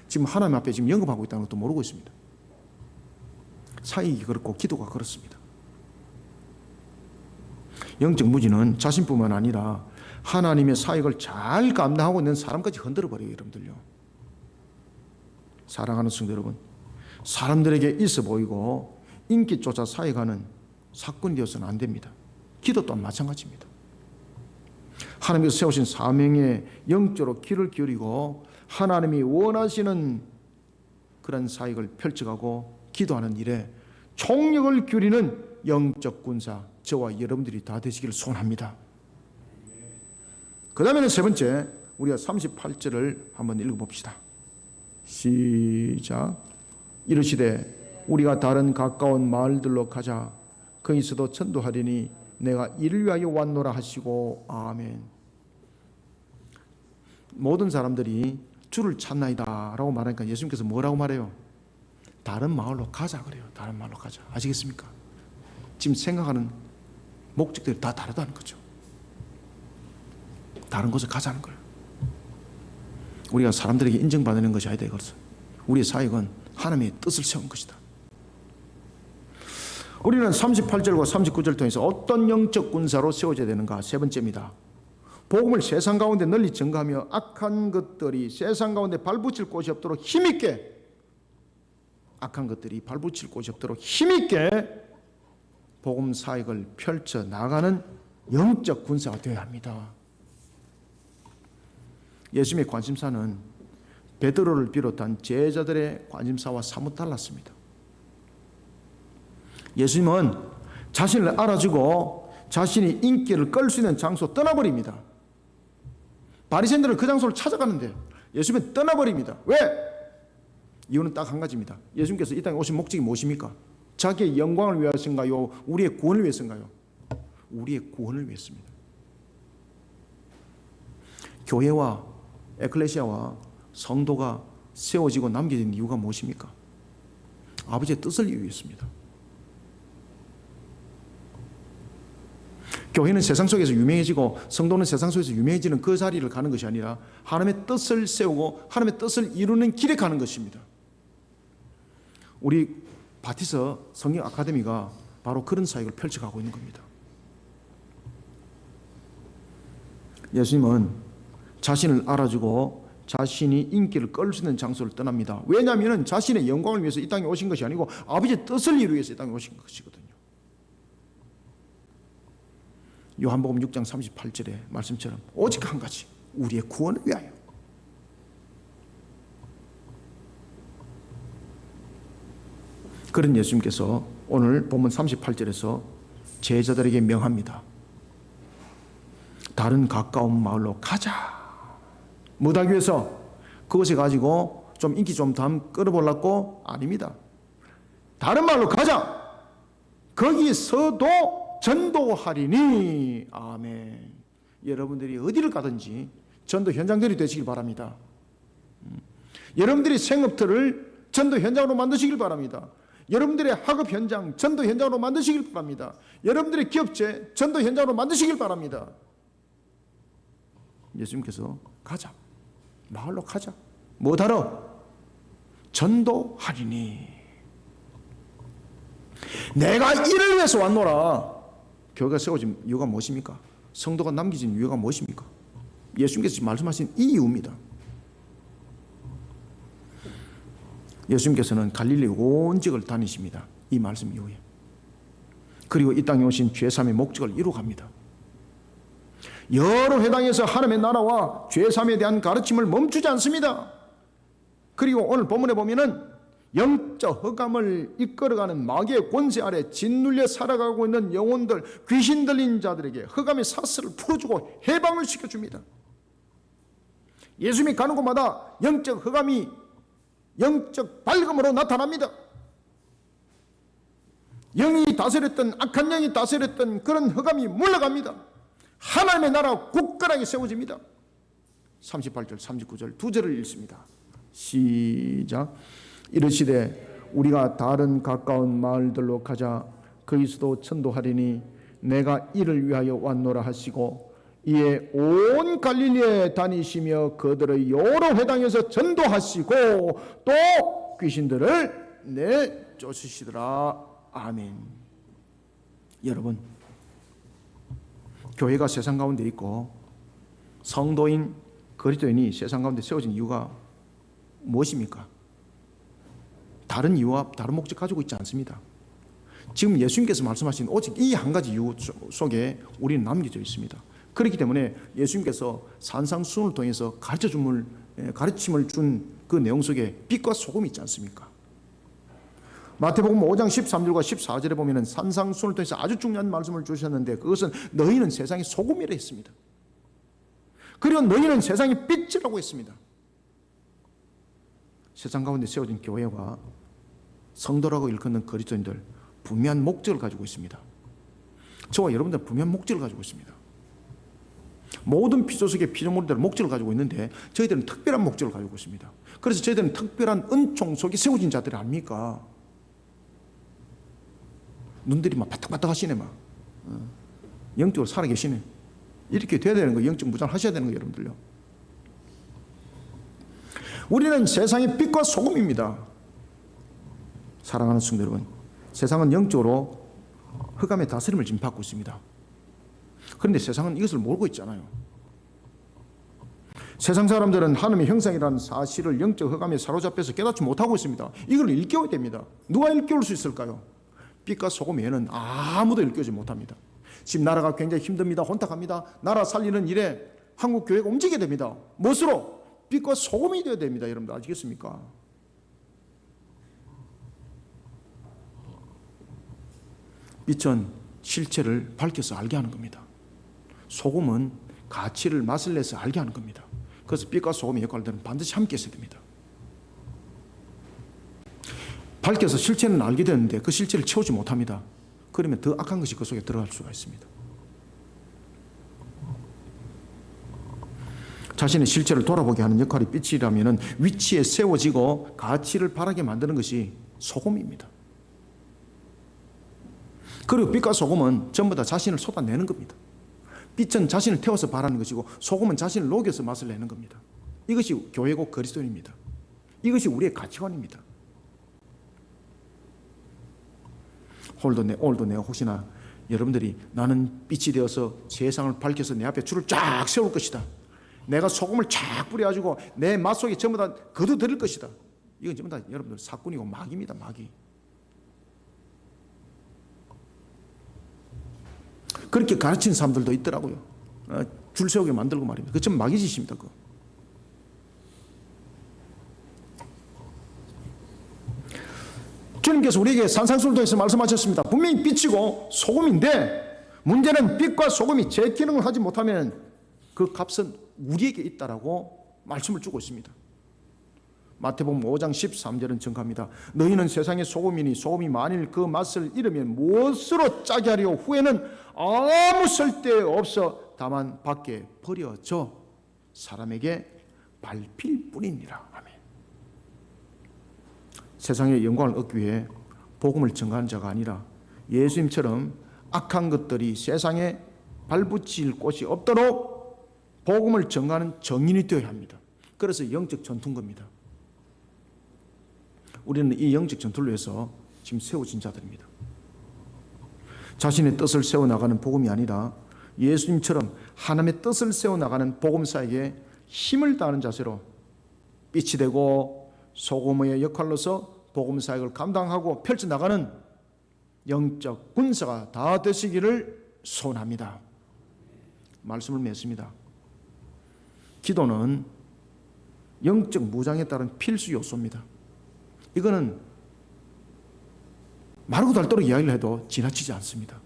지금 하나님 앞에 지금 영업하고 있다는 것도 모르고 있습니다. 사역이 그렇고 기도가 그렇습니다. 영적 무지는 자신뿐만 아니라 하나님의 사역을 잘 감당하고 있는 사람까지 흔들어버려요, 여러분들요. 사랑하는 성도 여러분, 사람들에게 있어 보이고 인기 쫓아 사역하는 사꾼이 되어서는 안 됩니다. 기도 또한 마찬가지입니다. 하나님께서 세우신 사명에 영적으로 귀를 기울이고 하나님이 원하시는 그런 사역을 펼쳐가고 기도하는 일에 총력을 기울이는 영적 군사 저와 여러분들이 다 되시기를 소원합니다. 그 다음에는 세 번째, 우리가 38절을 한번 읽어봅시다. 시작. 이르시되 우리가 다른 가까운 마을들로 가자. 거기서도 전도하리니 내가 이를 위하여 왔노라 하시고 아멘. 모든 사람들이 주를 찾나이다 라고 말하니까 예수님께서 뭐라고 말해요? 다른 마을로 가자 그래요. 다른 마을로 가자. 아시겠습니까? 지금 생각하는 목적들이 다 다르다는 거죠. 다른 곳에 가자는 거예요. 우리가 사람들에게 인정받는 것이 아니다 이것은. 우리의 사역은 하나님의 뜻을 세운 것이다. 우리는 38절과 39절 통해서 어떤 영적 군사로 세워져야 되는가? 세 번째입니다. 복음을 세상 가운데 널리 전가하며 악한 것들이 세상 가운데 발붙일 곳이 없도록 힘있게, 악한 것들이 발붙일 곳이 없도록 힘있게 복음 사역을 펼쳐 나가는 영적 군사가 되어야 합니다. 예수님의 관심사는 베드로를 비롯한 제자들의 관심사와 사뭇 달랐습니다. 예수님은 자신을 알아주고 자신이 인기를 끌 수 있는 장소 떠나버립니다. 바리새인들은 그 장소를 찾아가는데 예수님은 떠나버립니다. 왜? 이유는 딱 한 가지입니다. 예수님께서 이 땅에 오신 목적이 무엇입니까? 자기의 영광을 위해서인가요? 우리의 구원을 위해서인가요? 우리의 구원을 위해서입니다. 교회와 에클레시아와 성도가 세워지고 남겨진 이유가 무엇입니까? 아버지의 뜻을 이루었습니다. 교회는 세상 속에서 유명해지고 성도는 세상 속에서 유명해지는 그 자리를 가는 것이 아니라 하나님의 뜻을 세우고 하나님의 뜻을 이루는 길에 가는 것입니다. 우리 바티스 성경 아카데미가 바로 그런 사역을 펼쳐가고 있는 겁니다. 예수님은 자신을 알아주고 자신이 인기를 끌 수 있는 장소를 떠납니다. 왜냐하면 자신의 영광을 위해서 이 땅에 오신 것이 아니고 아버지의 뜻을 이루기 위해서 이 땅에 오신 것이거든요. 요한복음 6장 38절의 말씀처럼 오직 한 가지, 우리의 구원을 위하여. 그런 예수님께서 오늘 본문 38절에서 제자들에게 명합니다. 다른 가까운 마을로 가자. 뭐하기 위해서? 그것에 가지고 좀 인기 좀 끌어보려고? 아닙니다. 다른 마을로 가자. 거기서도 전도하리니. 아멘. 여러분들이 어디를 가든지 전도 현장들이 되시길 바랍니다. 여러분들이 생업터를 전도 현장으로 만드시길 바랍니다. 여러분들의 학업 현장 전도 현장으로 만드시길 바랍니다. 여러분들의 기업체 전도 현장으로 만드시길 바랍니다. 예수님께서 가자. 마을로 가자. 뭐하러? 전도하리니. 내가 이를 위해서 왔노라. 교회가 세워진 이유가 무엇입니까? 성도가 남겨진 이유가 무엇입니까? 예수님께서 지금 말씀하신 이 이유입니다. 예수님께서는 갈릴리 온 지역을 다니십니다. 이 말씀 이후에. 그리고 이 땅에 오신 죄사함의 목적을 이루어갑니다. 여러 회당에서 하나님의 나라와 죄사함에 대한 가르침을 멈추지 않습니다. 그리고 오늘 본문에 보면은 영적 흑암을 이끌어가는 마귀의 권세 아래 짓눌려 살아가고 있는 영혼들, 귀신 들린 자들에게 흑암의 사슬을 풀어주고 해방을 시켜줍니다. 예수님이 가는 곳마다 영적 흑암이 영적 밝음으로 나타납니다. 영이 다스렸던, 악한 영이 다스렸던 그런 흑암이 물러갑니다. 하나님의 나라가 굳건하게 세워집니다. 38절 39절 두 절을 읽습니다. 시작. 이르시되 우리가 다른 가까운 마을들로 가자. 거기서도 전도하리니 내가 이를 위하여 왔노라 하시고 이에 온 갈릴리에 다니시며 그들의 여러 회당에서 전도하시고 또 귀신들을 내쫓으시더라. 아멘. 여러분, 교회가 세상 가운데 있고 성도인 그리스도인이 세상 가운데 세워진 이유가 무엇입니까? 다른 이유와 다른 목적 가지고 있지 않습니다. 지금 예수님께서 말씀하신 오직 이 한 가지 이유 속에 우리는 남겨져 있습니다. 그렇기 때문에 예수님께서 산상수훈을 통해서 가르침을 준 그 내용 속에 빛과 소금이 있지 않습니까? 마태복음 5장 13절과 14절에 보면 산상수훈을 통해서 아주 중요한 말씀을 주셨는데 그것은 너희는 세상의 소금이라 했습니다. 그리고 너희는 세상의 빛이라고 했습니다. 세상 가운데 세워진 교회와 성도라고 일컫는 그리스도인들 분명한 목적을 가지고 있습니다. 저와 여러분들 분명한 목적을 가지고 있습니다. 모든 피조석의 피조물들은 목적을 가지고 있는데 저희들은 특별한 목적을 가지고 있습니다. 그래서 저희들은 특별한 은총 속에 세워진 자들이 아닙니까? 눈들이 막 바닥바닥 하시네. 막 영적으로 살아계시네. 이렇게 돼야 되는 거예요. 영적 무장을 하셔야 되는 거예요, 여러분들요. 우리는 세상의 빛과 소금입니다. 사랑하는 성도 여러분, 세상은 영적으로 흑암의 다스림을 지금 받고 있습니다. 그런데 세상은 이것을 모르고 있잖아요. 세상 사람들은 하나님의 형상이라는 사실을 영적 흑암에 사로잡혀서 깨닫지 못하고 있습니다. 이걸 일깨워야 됩니다. 누가 일깨울 수 있을까요? 빛과 소금 외에는 아무도 일깨우지 못합니다. 지금 나라가 굉장히 힘듭니다. 혼탁합니다. 나라 살리는 일에 한국 교회가 움직여야 됩니다. 무엇으로? 빛과 소금이 되어야 됩니다. 여러분들 아시겠습니까? 빛은 실체를 밝혀서 알게 하는 겁니다. 소금은 가치를 맛을 내서 알게 하는 겁니다. 그래서 빛과 소금의 역할들은 반드시 함께 있어야 됩니다. 밝혀서 실체는 알게 되는데 그 실체를 채우지 못합니다. 그러면 더 악한 것이 그 속에 들어갈 수가 있습니다. 자신의 실체를 돌아보게 하는 역할이 빛이라면 위치에 세워지고 가치를 바라게 만드는 것이 소금입니다. 그리고 빛과 소금은 전부 다 자신을 쏟아내는 겁니다. 빛은 자신을 태워서 바라는 것이고 소금은 자신을 녹여서 맛을 내는 겁니다. 이것이 교회고 그리스도인입니다. 이것이 우리의 가치관입니다. 오늘도 내가 혹시나 여러분들이 나는 빛이 되어서 세상을 밝혀서 내 앞에 줄을 쫙 세울 것이다. 내가 소금을 쫙 뿌려가지고 내 맛 속에 전부 다 거두드릴 것이다. 이건 전부 다 여러분들 사꾼이고 마귀입니다. 마귀. 그렇게 가르치는 사람들도 있더라고요. 줄 세우게 만들고 말입니다. 그건 좀 마귀 짓입니다. 그거. 주님께서 우리에게 산상수훈을 통해서 말씀하셨습니다. 분명히 빛이고 소금인데 문제는 빛과 소금이 제 기능을 하지 못하면 그 값은 우리에게 있다라고 말씀을 주고 있습니다. 마태복음 5장 13절은 정합니다. 너희는 세상의 소금이니 소금이 만일 그 맛을 잃으면 무엇으로 짜게 하리요? 후에는 아무 쓸데없어 다만 밖에 버려져 사람에게 밟힐 뿐이니라. 아멘. 세상의 영광을 얻기 위해 복음을 전가하는 자가 아니라 예수님처럼 악한 것들이 세상에 발붙일 곳이 없도록 복음을 전가하는 정인이 되어야 합니다. 그래서 영적 전투인 겁니다. 우리는 이 영적 전투를 위해서 지금 세워진 자들입니다. 자신의 뜻을 세워나가는 복음이 아니라 예수님처럼 하나님의 뜻을 세워나가는 복음사에게 힘을 다하는 자세로 빛이 되고 소금의 역할로서 복음사역을 감당하고 펼쳐나가는 영적 군사가 다 되시기를 소원합니다. 말씀을 맺습니다. 기도는 영적 무장에 따른 필수 요소입니다. 이거는 마르고 닳도록 이야기를 해도 지나치지 않습니다.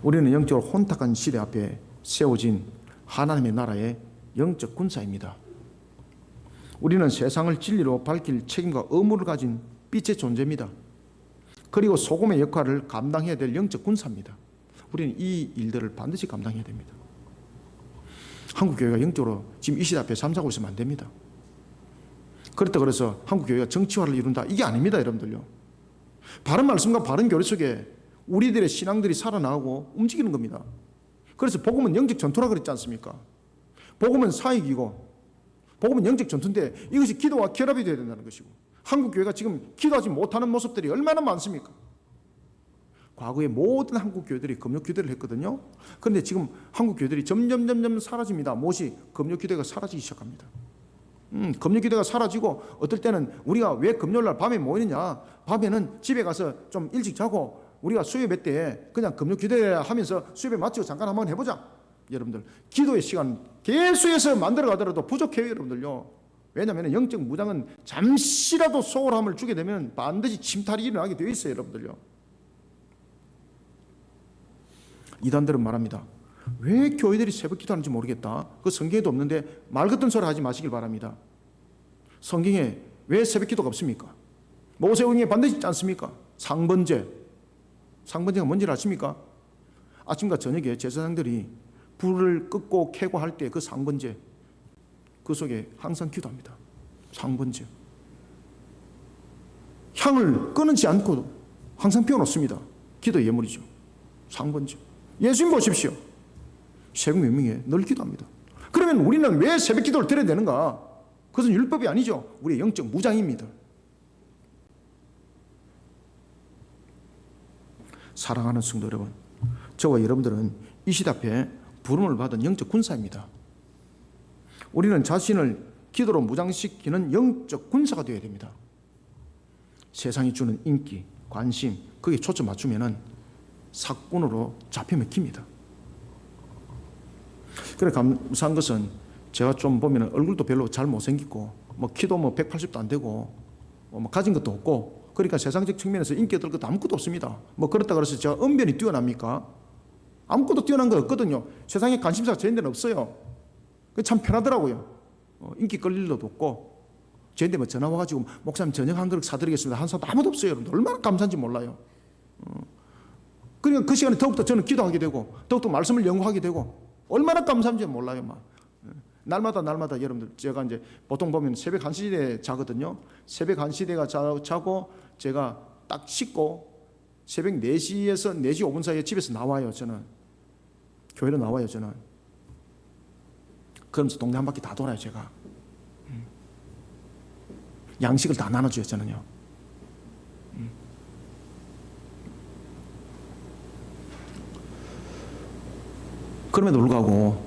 우리는 영적으로 혼탁한 시대 앞에 세워진 하나님의 나라의 영적 군사입니다. 우리는 세상을 진리로 밝힐 책임과 의무를 가진 빛의 존재입니다. 그리고 소금의 역할을 감당해야 될 영적 군사입니다. 우리는 이 일들을 반드시 감당해야 됩니다. 한국교회가 영적으로 지금 이 시대 앞에 잠자고 있으면 안 됩니다. 그렇다고 그래서 한국교회가 정치화를 이룬다, 이게 아닙니다. 여러분들요, 바른 말씀과 바른 교리 속에 우리들의 신앙들이 살아나가고 움직이는 겁니다. 그래서 복음은 영적 전투라 그랬지 않습니까? 복음은 사역이고 복음은 영적 전투인데 이것이 기도와 결합이 되어야 된다는 것이고, 한국교회가 지금 기도하지 못하는 모습들이 얼마나 많습니까? 과거에 모든 한국교회들이 금요기도를 했거든요. 그런데 지금 한국교회들이 점점 사라집니다. 무엇이? 금요기도가 사라지기 시작합니다. 금요기도가 사라지고, 어떨 때는 우리가 왜 금요일날 밤에 모이느냐, 밤에는 집에 가서 좀 일찍 자고 우리가 수요예배 때 그냥 금요기도회 하면서 수요예배 마치고 잠깐 한번 해보자. 여러분들, 기도의 시간 계속해서 만들어 가더라도 부족해요. 여러분들요, 왜냐하면 영적 무장은 잠시라도 소홀함을 주게 되면 반드시 침탈이 일어나게 되어 있어요. 여러분들요, 이단들은 말합니다. 왜 교회들이 새벽 기도하는지 모르겠다. 그 성경에도 없는데 말 같은 소리 하지 마시길 바랍니다. 성경에 왜 새벽 기도가 없습니까? 모세오경에 반드시 있지 않습니까? 상번제. 상번제가 뭔지 아십니까? 아침과 저녁에 제사장들이 불을 끄고 켜고 할 때 그 상번제, 그 속에 항상 기도합니다. 상번제. 향을 끊지 않고 항상 피워놓습니다. 기도 예물이죠. 상번제. 예수님 보십시오. 새벽 몇 명에 늘 기도합니다. 그러면 우리는 왜 새벽 기도를 드려야 되는가? 그것은 율법이 아니죠. 우리의 영적 무장입니다. 사랑하는 성도 여러분, 저와 여러분들은 이 시대 앞에 부름을 받은 영적 군사입니다. 우리는 자신을 기도로 무장시키는 영적 군사가 되어야 됩니다. 세상이 주는 인기, 관심, 거기에 초점 맞추면은 사건으로 잡혀 먹힙니다. 그래 감사한 것은 제가 좀 보면 얼굴도 별로 잘 못생기고 뭐 키도 뭐 180도 안 되고 뭐 가진 것도 없고, 그러니까 세상적 측면에서 인기 얻을 것도 아무것도 없습니다. 뭐 그렇다 그래서 제가 언변이 뛰어납니까? 아무것도 뛰어난 거 없거든요. 세상에 관심사가 저희한테는 없어요. 참 편하더라고요. 인기 끌릴 일도 없고, 저희한테 뭐 전화 와가지고 목사님 저녁 한 그릇 사드리겠습니다 한 사람도 아무도 없어요. 여러분들 얼마나 감사한지 몰라요. 그러니까 그 시간에 더욱더 저는 기도하게 되고 더욱더 말씀을 연구하게 되고 얼마나 감사한지 몰라요. 막 날마다 여러분들, 제가 이제 보통 보면 새벽 1시에 자거든요. 새벽 1시대가 자고 제가 딱 씻고 새벽 4시에서 4시 5분 사이에 집에서 나와요. 저는 교회로 나와요. 저는 그러면서 동네 한 바퀴 다 돌아요. 제가 양식을 다 나눠줘요. 저는요. 그럼에도 불구하고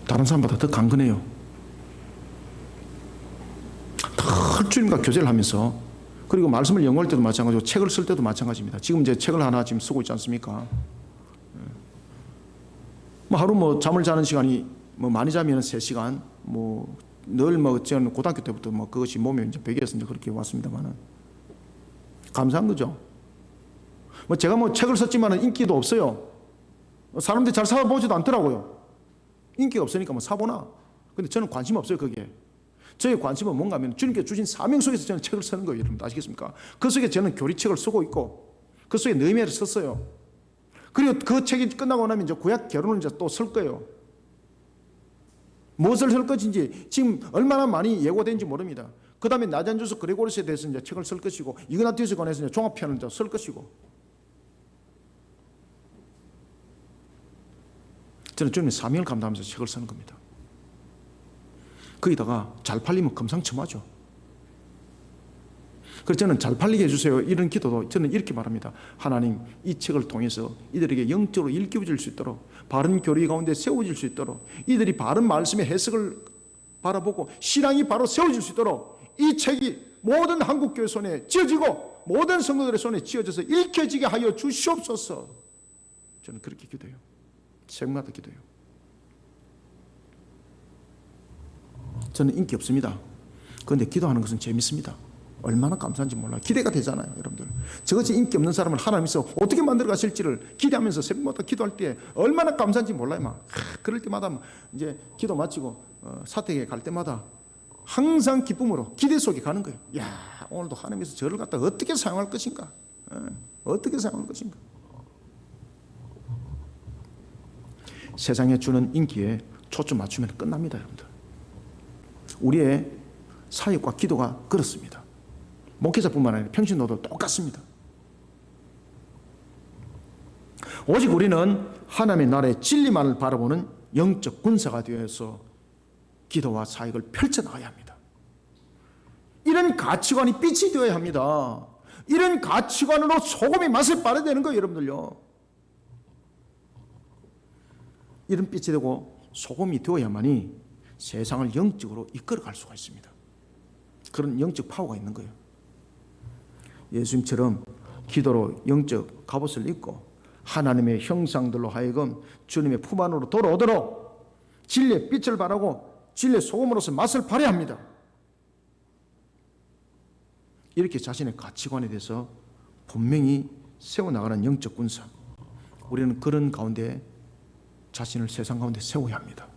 다른 사람보다 더 강건해요. 늘 주님과 교제를 하면서, 그리고 말씀을 연구할 때도 마찬가지고 책을 쓸 때도 마찬가지입니다. 지금 이제 책을 하나 지금 쓰고 있지 않습니까? 뭐 하루 뭐 잠을 자는 시간이 뭐 많이 자면 3시간, 뭐 늘 뭐 저는 고등학교 때부터 뭐 그것이 몸에 이제 배겨서 이제 그렇게 왔습니다만은 감사한 거죠. 뭐 제가 뭐 책을 썼지만은 인기도 없어요. 사람들이 잘 사보지도 않더라고요. 인기가 없으니까 뭐 사보나. 근데 저는 관심 없어요. 그게 저의 관심은 뭔가 하면 주님께 주신 사명 속에서 저는 책을 쓰는 거예요. 여러분 아시겠습니까? 그 속에 저는 교리책을 쓰고 있고 그 속에 느헤미야를 썼어요. 그리고 그 책이 끝나고 나면 이제 구약 결론을 이제 또 쓸 거예요. 무엇을 쓸 것인지 지금 얼마나 많이 예고된지 모릅니다. 그 다음에 나잔주스 그레고리스에 대해서 이제 책을 쓸 것이고, 이그나티우스에 관해서 이제 종합편을 이제 쓸 것이고, 저는 주님의 사명을 감당하면서 책을 쓰는 겁니다. 거기다가 잘 팔리면 금상첨화죠. 그래서 저는 잘 팔리게 해주세요 이런 기도도 저는 이렇게 말합니다. 하나님, 이 책을 통해서 이들에게 영적으로 일깨워질 수 있도록, 바른 교리 가운데 세워질 수 있도록, 이들이 바른 말씀의 해석을 바라보고 신앙이 바로 세워질 수 있도록 이 책이 모든 한국교회 손에 쥐어지고 모든 성도들의 손에 쥐어져서 읽혀지게 하여 주시옵소서. 저는 그렇게 기도해요. 새벽마다 기도해요. 저는 인기 없습니다. 그런데 기도하는 것은 재밌습니다. 얼마나 감사한지 몰라요. 기대가 되잖아요, 여러분들. 저것이 인기 없는 사람을 하나님께서 어떻게 만들어 가실지를 기대하면서 새벽마다 기도할 때 얼마나 감사한지 몰라요. 그럴 때마다 이제 기도 마치고 사택에 갈 때마다 항상 기쁨으로 기대 속에 가는 거예요. 야, 오늘도 하나님께서 저를 갖다 어떻게 사용할 것인가? 어떻게 사용할 것인가? 세상에 주는 인기에 초점 맞추면 끝납니다, 여러분들. 우리의 사역과 기도가 그렇습니다. 목회자뿐만 아니라 평신도도 똑같습니다. 오직 우리는 하나님의 나라의 진리만을 바라보는 영적 군사가 되어서 기도와 사역을 펼쳐나가야 합니다. 이런 가치관이 빛이 되어야 합니다. 이런 가치관으로 소금이 맛을 봐야 되는 거예요, 여러분들요. 이런 빛이 되고 소금이 되어야만이 세상을 영적으로 이끌어갈 수가 있습니다. 그런 영적 파워가 있는 거예요. 예수님처럼 기도로 영적 갑옷을 입고 하나님의 형상들로 하여금 주님의 품 안으로 돌아오도록 진리의 빛을 발하고 진리의 소금으로서 맛을 발해야 합니다. 이렇게 자신의 가치관에 대해서 분명히 세워나가는 영적 군사, 우리는 그런 가운데 자신을 세상 가운데 세워야 합니다.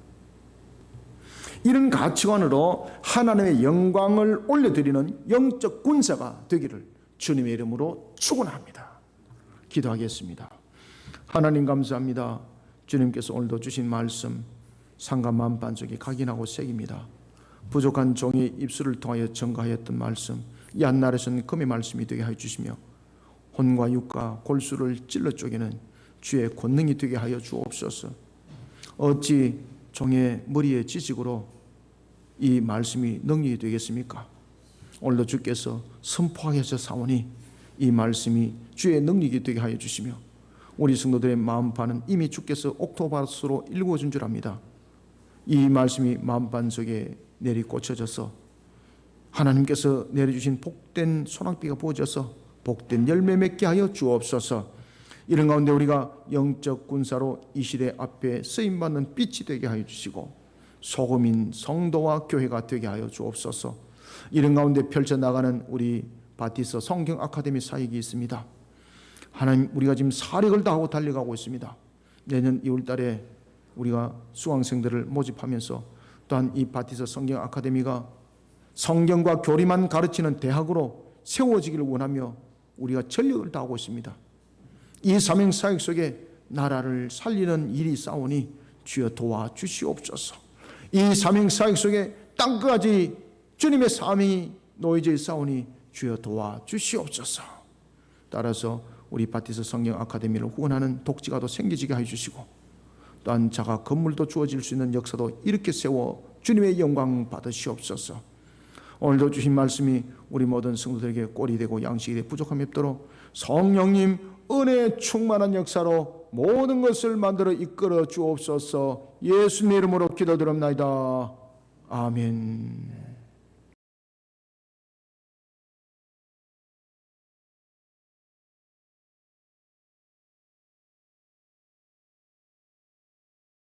이런 가치관으로 하나님의 영광을 올려드리는 영적 군사가 되기를 주님의 이름으로 축원합니다. 기도하겠습니다. 하나님 감사합니다. 주님께서 오늘도 주신 말씀 상과 만반 속에 각인하고 새깁니다. 부족한 종의 입술을 통하여 전가하였던 말씀, 이 한날에서는 금의 말씀이 되게 하여 주시며 혼과 육과 골수를 찔러 쪼개는 주의 권능이 되게 하여 주옵소서. 어찌 종의 머리의 지식으로 이 말씀이 능력이 되겠습니까? 오늘도 주께서 선포하게 하셔 사오니 이 말씀이 주의 능력이 되게 하여 주시며 우리 성도들의 마음판은 이미 주께서 옥토바스로 일구어준 줄 압니다. 이 말씀이 마음판 속에 내리 꽂혀져서 하나님께서 내려주신 복된 소낙비가 부어져서 복된 열매 맺게 하여 주옵소서. 이런 가운데 우리가 영적 군사로 이 시대 앞에 쓰임받는 빛이 되게 하여 주시고 소금인 성도와 교회가 되게 하여 주옵소서. 이런 가운데 펼쳐나가는 우리 바티스 성경 아카데미 사역이 있습니다. 하나님, 우리가 지금 사력을 다하고 달려가고 있습니다. 내년 2월 달에 우리가 수강생들을 모집하면서 또한 이 바티스 성경 아카데미가 성경과 교리만 가르치는 대학으로 세워지기를 원하며 우리가 전력을 다하고 있습니다. 이 사명 사역 속에 나라를 살리는 일이 싸우니 주여 도와주시옵소서. 이 사명 사역 속에 땅끝까지 주님의 사명이 놓여져 있사오니 주여 도와주시옵소서. 따라서 우리 바티스 성경 아카데미를 후원하는 독지가도 생기지게 해주시고 또한 자가 건물도 주어질 수 있는 역사도 이렇게 세워 주님의 영광 받으시옵소서. 오늘도 주신 말씀이 우리 모든 성도들에게 꼴이 되고 양식이 되고 부족함이 없도록 성령님 은혜의 충만한 역사로 모든 것을 만들어 이끌어 주옵소서. 예수님 이름으로 기도드립나이다. 아멘.